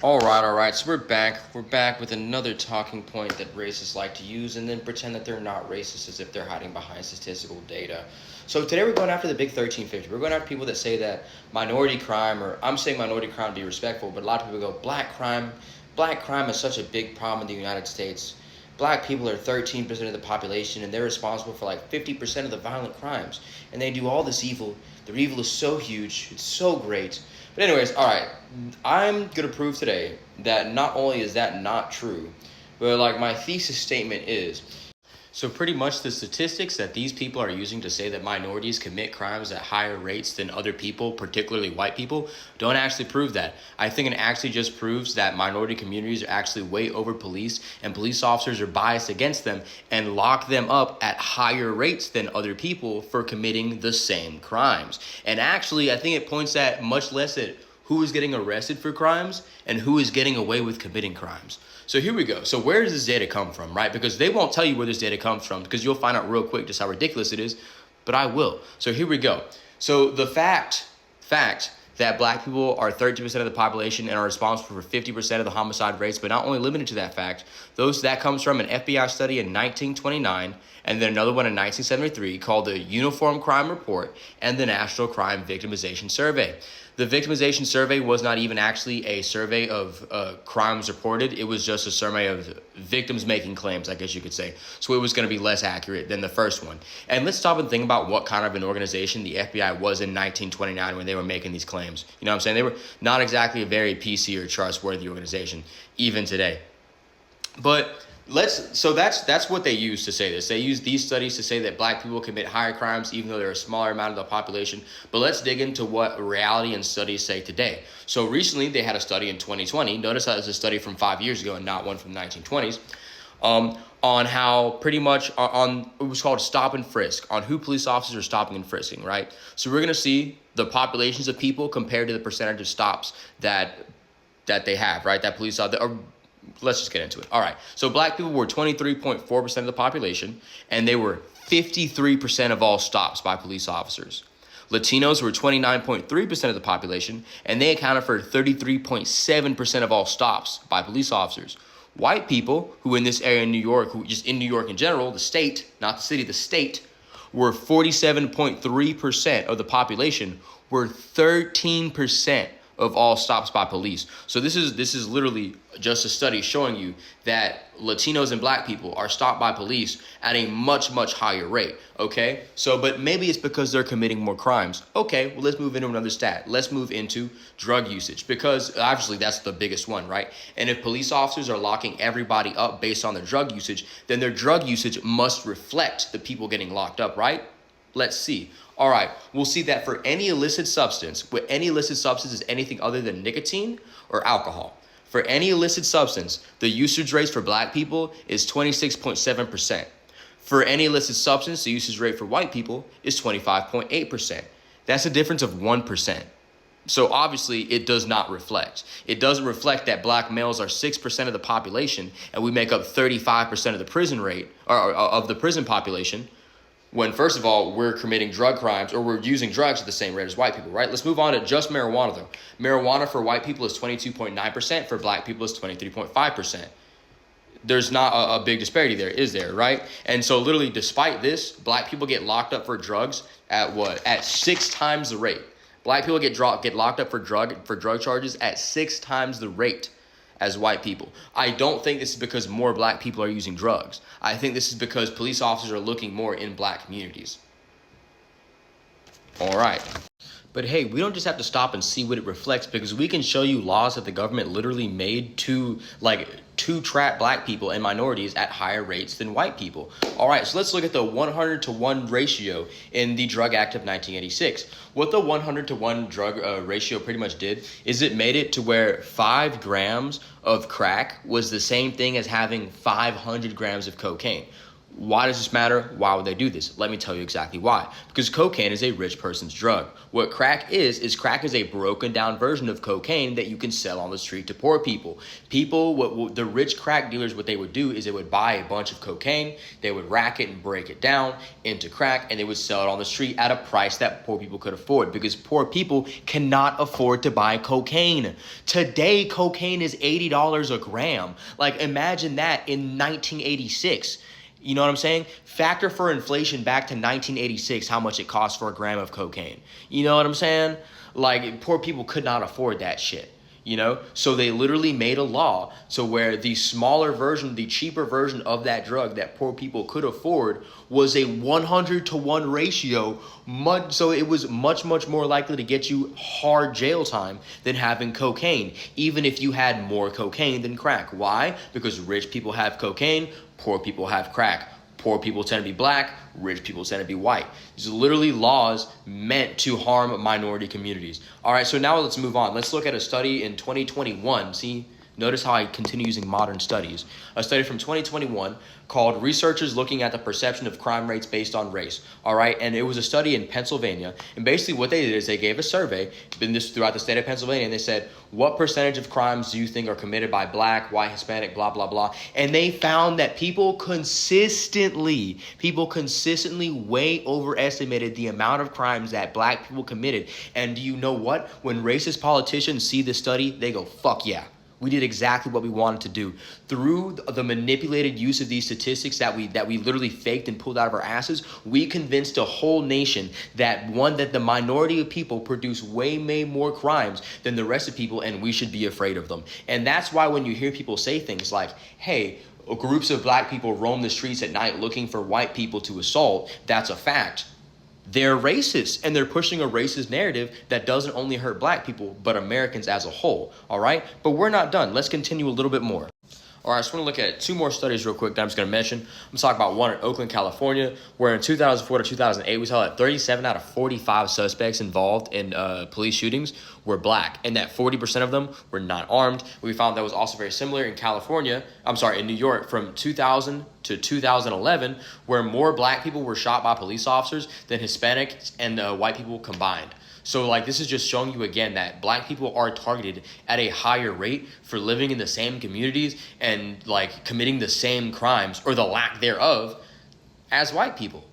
All right. So we're back. We're back with another talking point that racists like to use and then pretend that they're not racist as if they're hiding behind statistical data. So today we're going after the big 1350. We're going after people that say that minority crime, or I'm saying minority crime to be respectful, but a lot of people go black crime is such a big problem in the United States. Black people are 13% of the population and they're responsible for like 50% of the violent crimes. And they do all this evil. Their evil is so huge. It's so great. But anyways, all right, I'm going to prove today that not only is that not true, but like my thesis statement is, so pretty much the statistics that these people are using to say that minorities commit crimes at higher rates than other people, particularly white people, don't actually prove that. I think it actually just proves that minority communities are actually way over policed and police officers are biased against them and lock them up at higher rates than other people for committing the same crimes. And actually, I think it points at much less at who is getting arrested for crimes and who is getting away with committing crimes. So here we go. So where does this data come from, right? Because they won't tell you where this data comes from because you'll find out real quick just how ridiculous it is, but I will. So here we go. So the fact that black people are 13% of the population and are responsible for 50% of the homicide rates, but not only limited to that fact, that comes from an FBI study in 1929 and then another one in 1973 called the Uniform Crime Report and the National Crime Victimization Survey. The victimization survey was not even actually a survey of crimes reported. It was just a survey of victims making claims, I guess you could say. So it was going to be less accurate than the first one. And let's stop and think about what kind of an organization the FBI was in 1929 when they were making these claims. You know what I'm saying? They were not exactly a very PC or trustworthy organization, even today. But that's what they use to say this. They use these studies to say that black people commit higher crimes even though they're a smaller amount of the population. But let's dig into what reality and studies say today. So recently they had a study in 2020. Notice that it's a study from 5 years ago and not one from the 1920s. On how pretty much on it was called stop and frisk, on who police officers are stopping and frisking, right? So we're going to see the populations of people compared to the percentage of stops that they have, right? That police officers. Let's just get into it. All right. So black people were 23.4% of the population, and they were 53% of all stops by police officers. Latinos were 29.3% of the population, and they accounted for 33.7% of all stops by police officers. White people, who in this area in New York, who just in New York in general, the state, not the city, the state, were 47.3% of the population, were 13% of all stops by police. So this is literally just a study showing you that Latinos and black people are stopped by police at a much, much higher rate. Okay, so but maybe it's because they're committing more crimes. Okay, well, let's move into another stat. Let's move into drug usage, because obviously that's the biggest one, right? And if police officers are locking everybody up based on their drug usage, then their drug usage must reflect the people getting locked up, right? Let's see. All right, we'll see that for any illicit substance, with any illicit substance is anything other than nicotine or alcohol. For any illicit substance, the usage rates for black people is 26.7%. For any illicit substance, the usage rate for white people is 25.8%. That's a difference of 1%. So obviously it does not reflect. It doesn't reflect that black males are 6% of the population and we make up 35% of the prison rate or of the prison population, when first of all, we're committing drug crimes or we're using drugs at the same rate as white people, right? Let's move on to just marijuana though. Marijuana for white people is 22.9%, for black people is 23.5%. There's not a big disparity there, is there, right? And so literally despite this, black people get locked up for drugs at what? At 6 times the rate. Black people get locked up for drug charges at 6 times the rate as white people. I don't think this is because more black people are using drugs. I think this is because police officers are looking more in black communities. All right. But hey, we don't just have to stop and see what it reflects, because we can show you laws that the government literally made to trap black people and minorities at higher rates than white people. All right, so let's look at the 100-to-1 ratio in the Drug Act of 1986. What the 100-to-1 drug ratio pretty much did is it made it to where 5 grams of crack was the same thing as having 500 grams of cocaine. Why does this matter? Why would they do this? Let me tell you exactly why. Because cocaine is a rich person's drug. What crack is crack is a broken down version of cocaine that you can sell on the street to poor people. What the rich crack dealers, what they would do is they would buy a bunch of cocaine, they would rack it and break it down into crack, and they would sell it on the street at a price that poor people could afford, because poor people cannot afford to buy cocaine. Today, cocaine is $80 a gram. Like, imagine that in 1986. You know what I'm saying? Factor for inflation back to 1986, how much it cost for a gram of cocaine. You know what I'm saying? Like, poor people could not afford that shit. You know? So they literally made a law so where the smaller version, the cheaper version of that drug that poor people could afford was a 100-to-1 ratio. So it was much more likely to get you hard jail time than having cocaine, even if you had more cocaine than crack. Why? Because rich people have cocaine, poor people have crack. Poor people tend to be black, rich people tend to be white. These are literally laws meant to harm minority communities. All right, so now let's move on. Let's look at a study in 2021. See, notice how I continue using modern studies. A study from 2021 called Researchers Looking at the Perception of Crime Rates Based on Race. All right, and it was a study in Pennsylvania. And basically what they did is they gave a survey throughout the state of Pennsylvania, and they said, what percentage of crimes do you think are committed by black, white, Hispanic, blah, blah, blah. And they found that people consistently way overestimated the amount of crimes that black people committed. And do you know what? When racist politicians see this study, they go, fuck yeah. We did exactly what we wanted to do. Through the manipulated use of these statistics that we literally faked and pulled out of our asses, we convinced a whole nation that the minority of people produce way more crimes than the rest of people, and we should be afraid of them. And that's why when you hear people say things like, hey, groups of black people roam the streets at night looking for white people to assault, that's a fact. They're racist, and they're pushing a racist narrative that doesn't only hurt black people, but Americans as a whole, all right? But we're not done. Let's continue a little bit more. All right, I just want to look at two more studies real quick that I'm just going to mention. I'm going to talk about one in Oakland, California, where in 2004 to 2008, we saw that 37 out of 45 suspects involved in police shootings were black, and that 40% of them were not armed. We found that was also very similar in in New York from 2000 to 2011, where more black people were shot by police officers than Hispanics and white people combined. So, like, this is just showing you again that black people are targeted at a higher rate for living in the same communities and, like, committing the same crimes, or the lack thereof, as white people.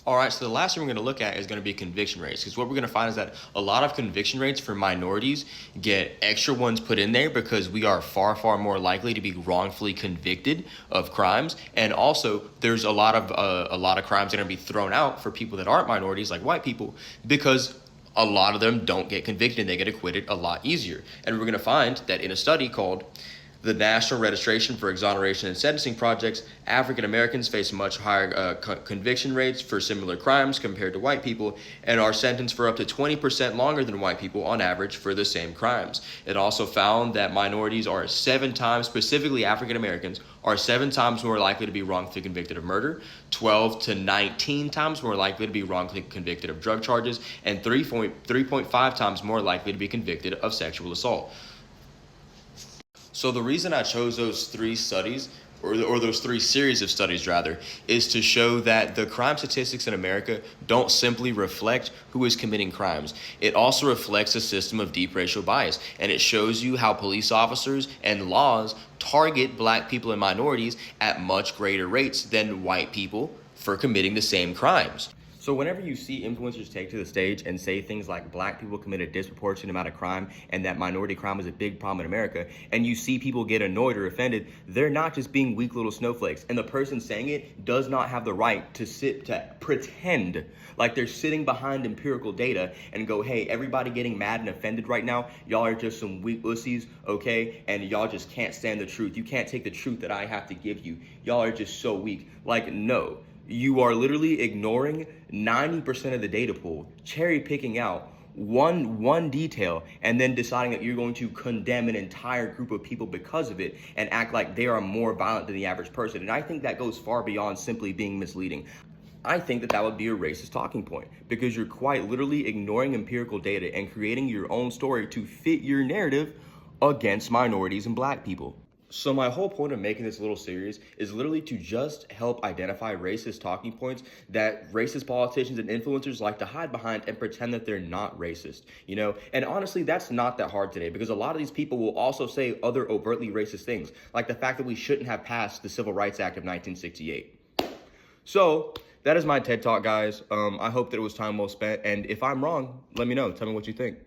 All right, so the last thing we're going to look at is going to be conviction rates, because what we're going to find is that a lot of conviction rates for minorities get extra ones put in there because we are far more likely to be wrongfully convicted of crimes, and also there's a lot of crimes that are going to be thrown out for people that aren't minorities, like white people, because a lot of them don't get convicted and they get acquitted a lot easier. And we're going to find that in a study called the National Registration for Exoneration and Sentencing Projects, African Americans face much higher conviction rates for similar crimes compared to white people, and are sentenced for up to 20% longer than white people on average for the same crimes. It also found that minorities are 7 times, specifically African Americans, are 7 times more likely to be wrongfully convicted of murder, 12 to 19 times more likely to be wrongfully convicted of drug charges, and 3.5 times more likely to be convicted of sexual assault. So the reason I chose those 3 studies, or those 3 series of studies rather, is to show that the crime statistics in America don't simply reflect who is committing crimes. It also reflects a system of deep racial bias, and it shows you how police officers and laws target black people and minorities at much greater rates than white people for committing the same crimes. So whenever you see influencers take to the stage and say things like black people commit a disproportionate amount of crime and that minority crime is a big problem in America, and you see people get annoyed or offended, they're not just being weak little snowflakes. And the person saying it does not have the right to pretend like they're sitting behind empirical data and go, hey, everybody getting mad and offended right now, y'all are just some weak pussies, okay? And y'all just can't stand the truth. You can't take the truth that I have to give you. Y'all are just so weak. Like, no. You are literally ignoring 90% of the data pool, cherry picking out one detail, and then deciding that you're going to condemn an entire group of people because of it and act like they are more violent than the average person. And I think that goes far beyond simply being misleading. I think that would be a racist talking point, because you're quite literally ignoring empirical data and creating your own story to fit your narrative against minorities and black people. So my whole point of making this little series is literally to just help identify racist talking points that racist politicians and influencers like to hide behind and pretend that they're not racist, you know? And honestly, that's not that hard today because a lot of these people will also say other overtly racist things, like the fact that we shouldn't have passed the Civil Rights Act of 1968. So that is my TED Talk, guys. I hope that it was time well spent. And if I'm wrong, let me know. Tell me what you think.